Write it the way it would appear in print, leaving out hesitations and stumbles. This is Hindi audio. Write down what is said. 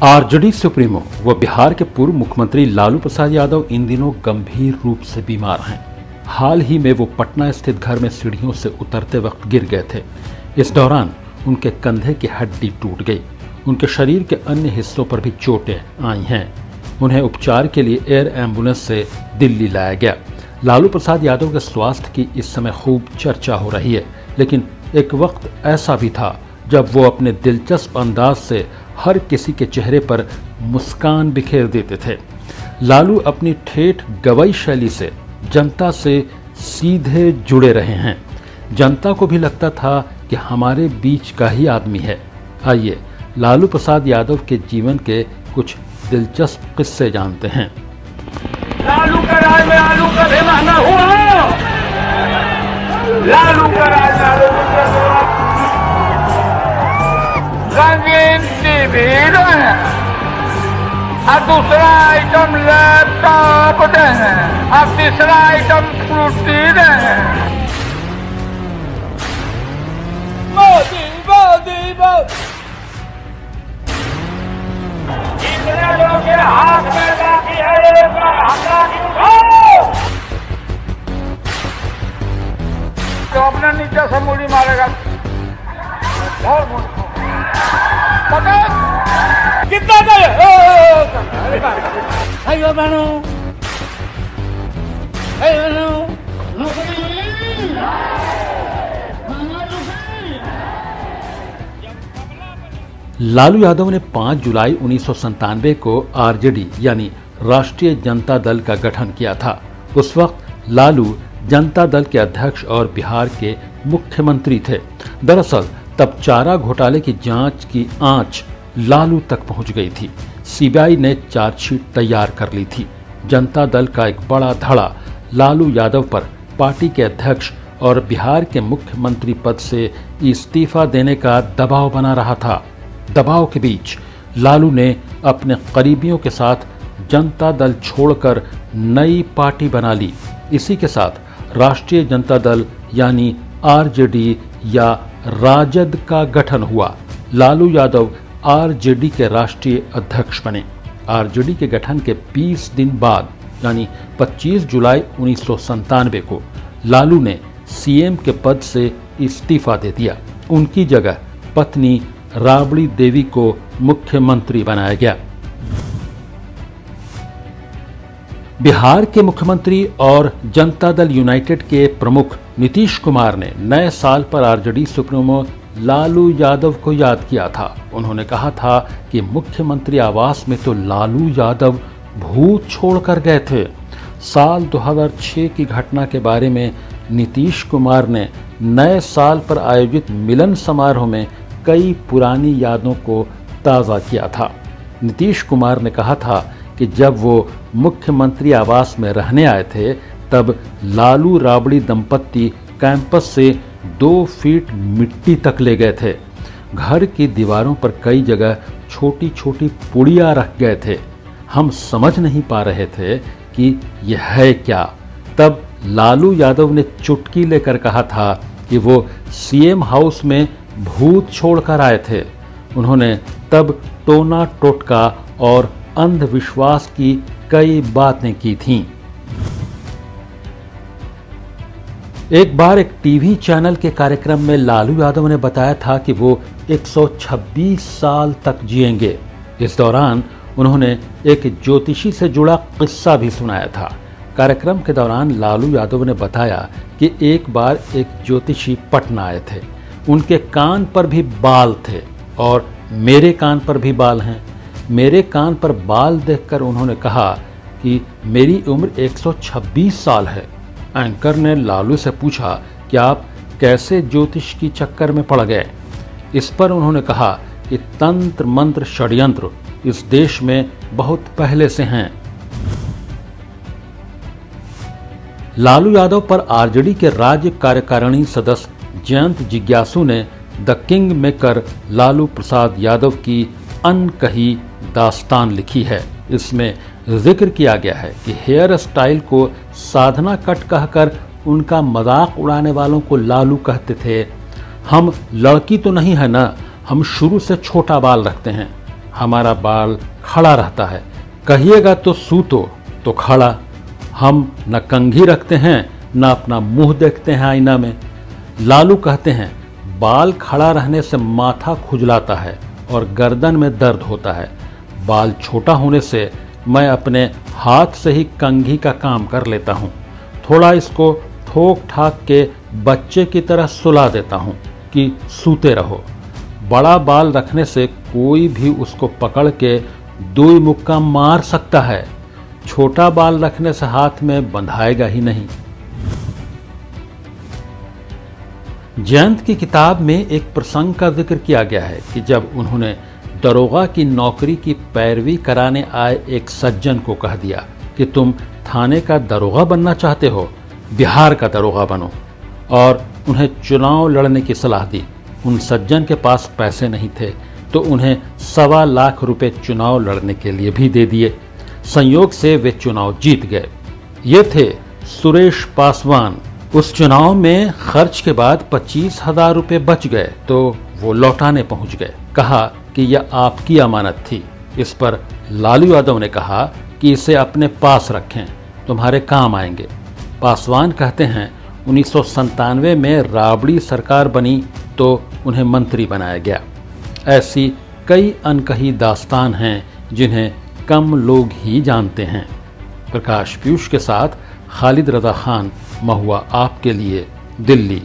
आरजेडी सुप्रीमो व बिहार के पूर्व मुख्यमंत्री लालू प्रसाद यादव इन दिनों गंभीर रूप से बीमार हैं। हाल ही में वो पटना स्थित घर में सीढ़ियों से उतरते वक्त गिर गए थे। इस दौरान उनके कंधे की हड्डी टूट गई। उनके शरीर के अन्य हिस्सों पर भी चोटें आई हैं। उन्हें उपचार के लिए एयर एम्बुलेंस से दिल्ली लाया गया। लालू प्रसाद यादव के स्वास्थ्य की इस समय खूब चर्चा हो रही है, लेकिन एक वक्त ऐसा भी था जब वो अपने दिलचस्प अंदाज से हर किसी के चेहरे पर मुस्कान बिखेर देते थे। लालू अपनी ठेठ गवई शैली से जनता से सीधे जुड़े रहे हैं। जनता को भी लगता था कि हमारे बीच का ही आदमी है। आइए लालू प्रसाद यादव के जीवन के कुछ दिलचस्प किस्से जानते हैं। लालू का राज में आलू का बेमाना हुआ। लालू का राज में आलू का रंगीन टीवी है और दूसरा आइटम लैपटॉप है और तीसरा आइटम फ्रूटी है। मोदी मोदी मोदी इतने लोग के हाथ में बाकी है हमला की उठाओ तो अपने नीचे से मूड़ी मारेगा। कितना लालू यादव ने 5 जुलाई 1997 को आरजेडी यानी राष्ट्रीय जनता दल का गठन किया था। उस वक्त लालू जनता दल के अध्यक्ष और बिहार के मुख्यमंत्री थे। दरअसल तब चारा घोटाले की जांच की आंच लालू तक पहुंच गई थी। सीबीआई ने चार्जशीट तैयार कर ली थी। जनता दल का एक बड़ा धड़ा लालू यादव पर पार्टी के अध्यक्ष और बिहार के मुख्यमंत्री पद से इस्तीफा देने का दबाव बना रहा था। दबाव के बीच लालू ने अपने करीबियों के साथ जनता दल छोड़कर नई पार्टी बना ली। इसी के साथ राष्ट्रीय जनता दल यानी आरजेडी या राजद का गठन हुआ। लालू यादव आरजेडी के राष्ट्रीय अध्यक्ष बने। आरजेडी के गठन के 20 दिन बाद यानी 25 जुलाई 1997 को लालू ने सीएम के पद से इस्तीफा दे दिया। उनकी जगह पत्नी राबड़ी देवी को मुख्यमंत्री बनाया गया। बिहार के मुख्यमंत्री और जनता दल यूनाइटेड के प्रमुख नीतीश कुमार ने नए साल पर आरजेडी सुप्रीमो लालू यादव को याद किया था। उन्होंने कहा था कि मुख्यमंत्री आवास में तो लालू यादव भूत छोड़कर गए थे। साल 2006 की घटना के बारे में नीतीश कुमार ने नए साल पर आयोजित मिलन समारोह में कई पुरानी यादों को ताज़ा किया था। नीतीश कुमार ने कहा था कि जब वो मुख्यमंत्री आवास में रहने आए थे तब लालू राबड़ी दंपत्ति कैंपस से 2 फीट मिट्टी तक ले गए थे। घर की दीवारों पर कई जगह छोटी छोटी पुड़िया रख गए थे। हम समझ नहीं पा रहे थे कि यह है क्या। तब लालू यादव ने चुटकी लेकर कहा था कि वो सीएम हाउस में भूत छोड़कर आए थे। उन्होंने तब टोना टोटका और अंधविश्वास की कई बातें की थीं। एक बार एक टीवी चैनल के कार्यक्रम में लालू यादव ने बताया था कि वो 126 साल तक जिएंगे। इस दौरान उन्होंने एक ज्योतिषी से जुड़ा किस्सा भी सुनाया था। कार्यक्रम के दौरान लालू यादव ने बताया कि एक बार एक ज्योतिषी पटना आए थे। उनके कान पर भी बाल थे और मेरे कान पर भी बाल हैं। मेरे कान पर बाल देखकर उन्होंने कहा कि मेरी उम्र 126 साल है। एंकर ने लालू से पूछा कि आप कैसे ज्योतिष की चक्कर में पड़ गए। इस पर उन्होंने कहा कि तंत्र मंत्र षड्यंत्र इस देश में बहुत पहले से हैं। लालू यादव पर आरजेडी के राज्य कार्यकारिणी सदस्य जयंत जिज्ञासु ने the king maker Lalu Prasad Yadav की अनकही दास्तान लिखी है। इसमें जिक्र किया गया है कि हेयर स्टाइल को साधना कट कहकर उनका मजाक उड़ाने वालों को लालू कहते थे, हम लड़की तो नहीं है ना, हम शुरू से छोटा बाल रखते हैं। हमारा बाल खड़ा रहता है, कहिएगा तो सूतो तो खड़ा। हम न कंघी रखते हैं न अपना मुंह देखते हैं आईना में। लालू कहते हैं बाल खड़ा रहने से माथा खुजलाता है और गर्दन में दर्द होता है। बाल छोटा होने से मैं अपने हाथ से ही कंघी का काम कर लेता हूँ। थोड़ा इसको ठोक ठाक के बच्चे की तरह सुला देता हूँ कि सूते रहो। बड़ा बाल रखने से कोई भी उसको पकड़ के दुई मुक्का मार सकता है, छोटा बाल रखने से हाथ में बंधाएगा ही नहीं। जयंत की किताब में एक प्रसंग का जिक्र किया गया है कि जब उन्होंने दरोगा की नौकरी की पैरवी कराने आए एक सज्जन को कह दिया कि तुम थाने का दरोगा बनना चाहते हो, बिहार का दरोगा बनो, और उन्हें चुनाव लड़ने की सलाह दी। उन सज्जन के पास पैसे नहीं थे तो उन्हें 1.25 लाख रुपए चुनाव लड़ने के लिए भी दे दिए। संयोग से वे चुनाव जीत गए। ये थे सुरेश पासवान। उस चुनाव में खर्च के बाद 25,000 रुपए बच गए तो वो लौटाने पहुंच गए। कहा कि यह आपकी अमानत थी। इस पर लालू यादव ने कहा कि इसे अपने पास रखें, तुम्हारे काम आएंगे। पासवान कहते हैं 1997 में राबड़ी सरकार बनी तो उन्हें मंत्री बनाया गया। ऐसी कई अनकही दास्तान हैं जिन्हें कम लोग ही जानते हैं। प्रकाश पीयूष के साथ खालिद रजा खान, महुआ आपके लिए, दिल्ली।